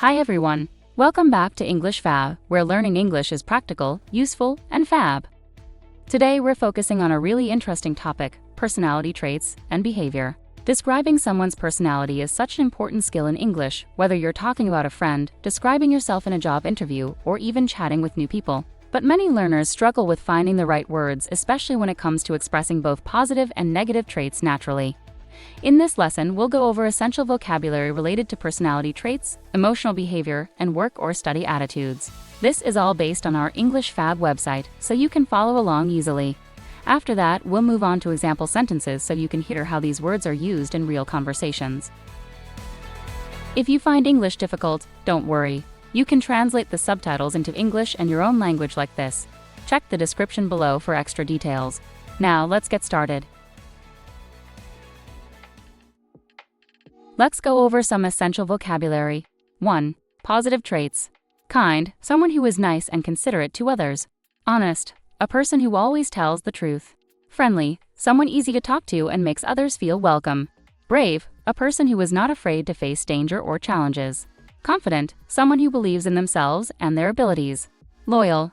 Hi everyone! Welcome back to English Fab, where learning English is practical, useful, and fab. Today we're focusing on a really interesting topic, personality traits and behavior. Describing someone's personality is such an important skill in English, whether you're talking about a friend, describing yourself in a job interview, or even chatting with new people. But many learners struggle with finding the right words, especially when it comes to expressing both positive and negative traits naturally. In this lesson, we'll go over essential vocabulary related to personality traits, emotional behavior, and work or study attitudes. This is all based on our English Fab website, so you can follow along easily. After that, we'll move on to example sentences so you can hear how these words are used in real conversations. If you find English difficult, don't worry. You can translate the subtitles into English and your own language like this. Check the description below for extra details. Now, let's get started. Let's go over some essential vocabulary. 1. Positive traits. Kind, someone who is nice and considerate to others. Honest, a person who always tells the truth. Friendly, someone easy to talk to and makes others feel welcome. Brave, a person who is not afraid to face danger or challenges. Confident, someone who believes in themselves and their abilities. Loyal,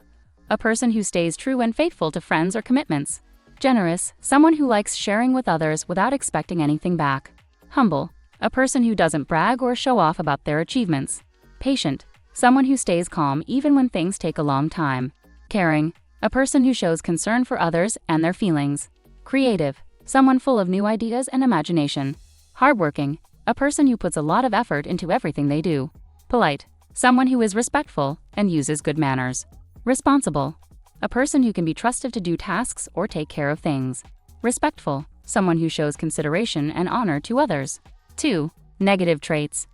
a person who stays true and faithful to friends or commitments. Generous, someone who likes sharing with others without expecting anything back. Humble, a person who doesn't brag or show off about their achievements. Patient, someone who stays calm even when things take a long time. Caring, a person who shows concern for others and their feelings. Creative, someone full of new ideas and imagination. Hardworking, a person who puts a lot of effort into everything they do. Polite, someone who is respectful and uses good manners. Responsible, a person who can be trusted to do tasks or take care of things. Respectful, someone who shows consideration and honor to others. 2. Negative traits.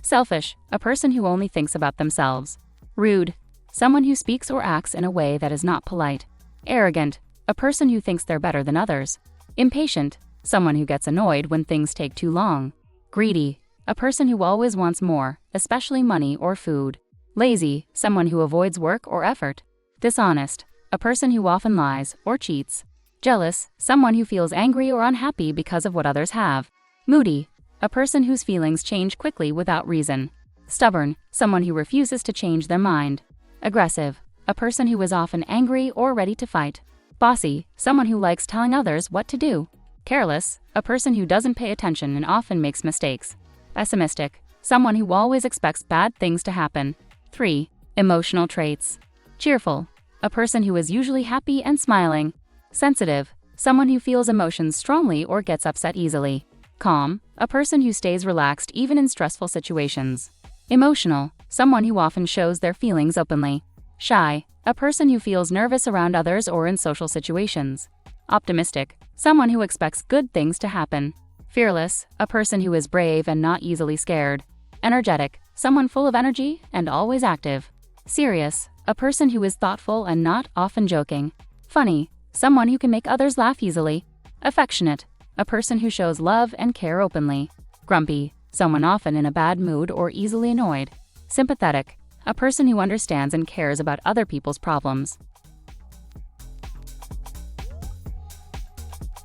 Selfish, a person who only thinks about themselves. Rude, someone who speaks or acts in a way that is not polite. Arrogant, a person who thinks they're better than others. Impatient, someone who gets annoyed when things take too long. Greedy, a person who always wants more, especially money or food. Lazy, someone who avoids work or effort. Dishonest, a person who often lies or cheats. Jealous, someone who feels angry or unhappy because of what others have. Moody, a person whose feelings change quickly without reason. Stubborn, someone who refuses to change their mind. Aggressive, a person who is often angry or ready to fight. Bossy, someone who likes telling others what to do. Careless, a person who doesn't pay attention and often makes mistakes. Pessimistic, someone who always expects bad things to happen. 3. Emotional traits. Cheerful, a person who is usually happy and smiling. Sensitive, someone who feels emotions strongly or gets upset easily. Calm, a person who stays relaxed even in stressful situations. Emotional, someone who often shows their feelings openly. Shy, a person who feels nervous around others or in social situations. Optimistic, someone who expects good things to happen. Fearless, a person who is brave and not easily scared. Energetic, someone full of energy and always active. Serious, a person who is thoughtful and not often joking. Funny, someone who can make others laugh easily. Affectionate, a person who shows love and care openly. Grumpy, someone often in a bad mood or easily annoyed. Sympathetic, a person who understands and cares about other people's problems.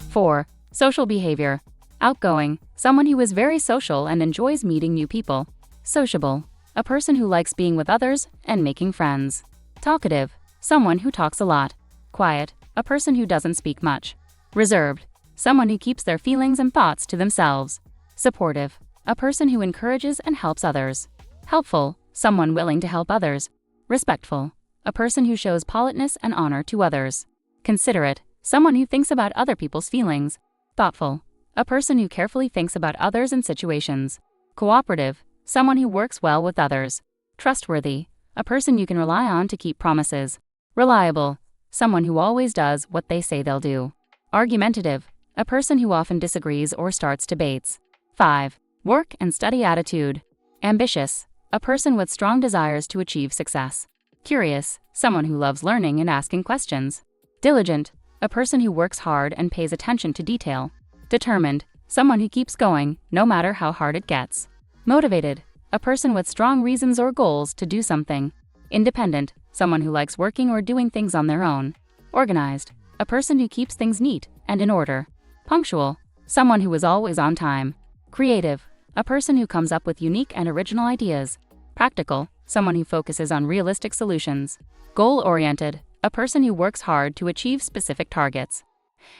4. Social behavior. Outgoing, someone who is very social and enjoys meeting new people. Sociable, a person who likes being with others and making friends. Talkative, someone who talks a lot. Quiet, a person who doesn't speak much. Reserved, someone who keeps their feelings and thoughts to themselves. Supportive, a person who encourages and helps others. Helpful, someone willing to help others. Respectful, a person who shows politeness and honor to others. Considerate, someone who thinks about other people's feelings. Thoughtful, a person who carefully thinks about others and situations. Cooperative, someone who works well with others. Trustworthy, a person you can rely on to keep promises. Reliable, someone who always does what they say they'll do. Argumentative, a person who often disagrees or starts debates. 5. Work and study attitude. Ambitious, a person with strong desires to achieve success. Curious, someone who loves learning and asking questions. Diligent, a person who works hard and pays attention to detail. Determined, someone who keeps going, no matter how hard it gets. Motivated, a person with strong reasons or goals to do something. Independent, someone who likes working or doing things on their own. Organized, a person who keeps things neat and in order. Punctual, someone who is always on time. Creative, a person who comes up with unique and original ideas. Practical, someone who focuses on realistic solutions. Goal-oriented, a person who works hard to achieve specific targets.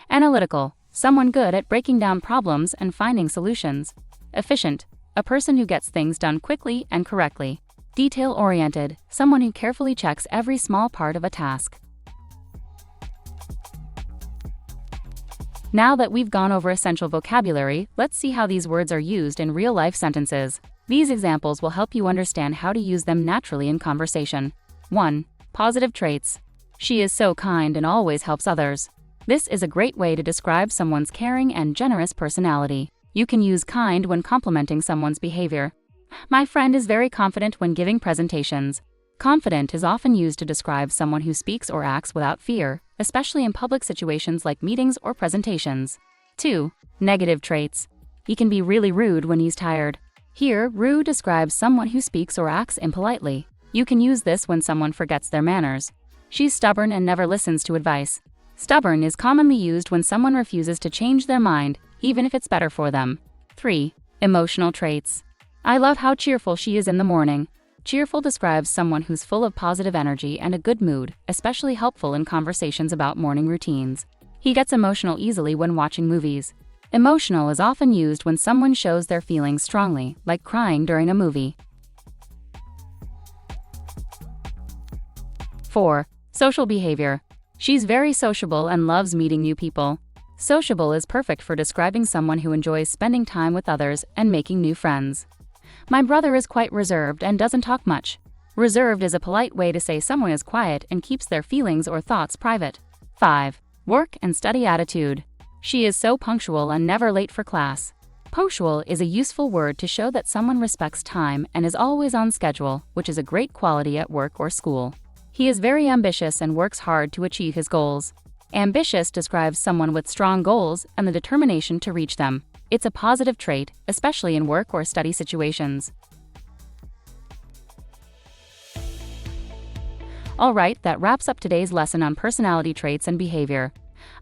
Analytical, someone good at breaking down problems and finding solutions. Efficient, a person who gets things done quickly and correctly. Detail-oriented, someone who carefully checks every small part of a task. Now that we've gone over essential vocabulary, let's see how these words are used in real-life sentences. These examples will help you understand how to use them naturally in conversation. 1. Positive traits. She is so kind and always helps others. This is a great way to describe someone's caring and generous personality. You can use kind when complimenting someone's behavior. My friend is very confident when giving presentations. Confident is often used to describe someone who speaks or acts without fear, especially in public situations like meetings or presentations. 2. Negative traits. He can be really rude when he's tired. Here, rude describes someone who speaks or acts impolitely. You can use this when someone forgets their manners. She's stubborn and never listens to advice. Stubborn is commonly used when someone refuses to change their mind, even if it's better for them. 3. Emotional traits. I love how cheerful she is in the morning. Cheerful describes someone who's full of positive energy and a good mood, especially helpful in conversations about morning routines. He gets emotional easily when watching movies. Emotional is often used when someone shows their feelings strongly, like crying during a movie. 4. Social behavior. She's very sociable and loves meeting new people. Sociable is perfect for describing someone who enjoys spending time with others and making new friends. My brother is quite reserved and doesn't talk much. Reserved is a polite way to say someone is quiet and keeps their feelings or thoughts private. 5. Work and study attitude. She is so punctual and never late for class. Punctual is a useful word to show that someone respects time and is always on schedule, which is a great quality at work or school. He is very ambitious and works hard to achieve his goals. Ambitious describes someone with strong goals and the determination to reach them. It's a positive trait, especially in work or study situations. Alright, that wraps up today's lesson on personality traits and behavior.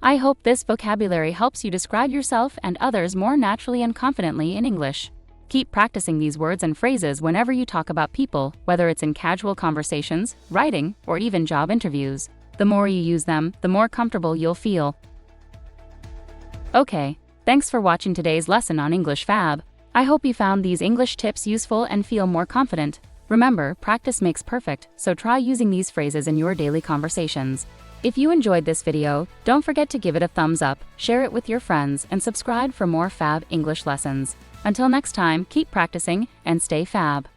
I hope this vocabulary helps you describe yourself and others more naturally and confidently in English. Keep practicing these words and phrases whenever you talk about people, whether it's in casual conversations, writing, or even job interviews. The more you use them, the more comfortable you'll feel. Okay. Thanks for watching today's lesson on English Fab. I hope you found these English tips useful and feel more confident. Remember, practice makes perfect, so try using these phrases in your daily conversations. If you enjoyed this video, don't forget to give it a thumbs up, share it with your friends, and subscribe for more Fab English lessons. Until next time, keep practicing and stay Fab.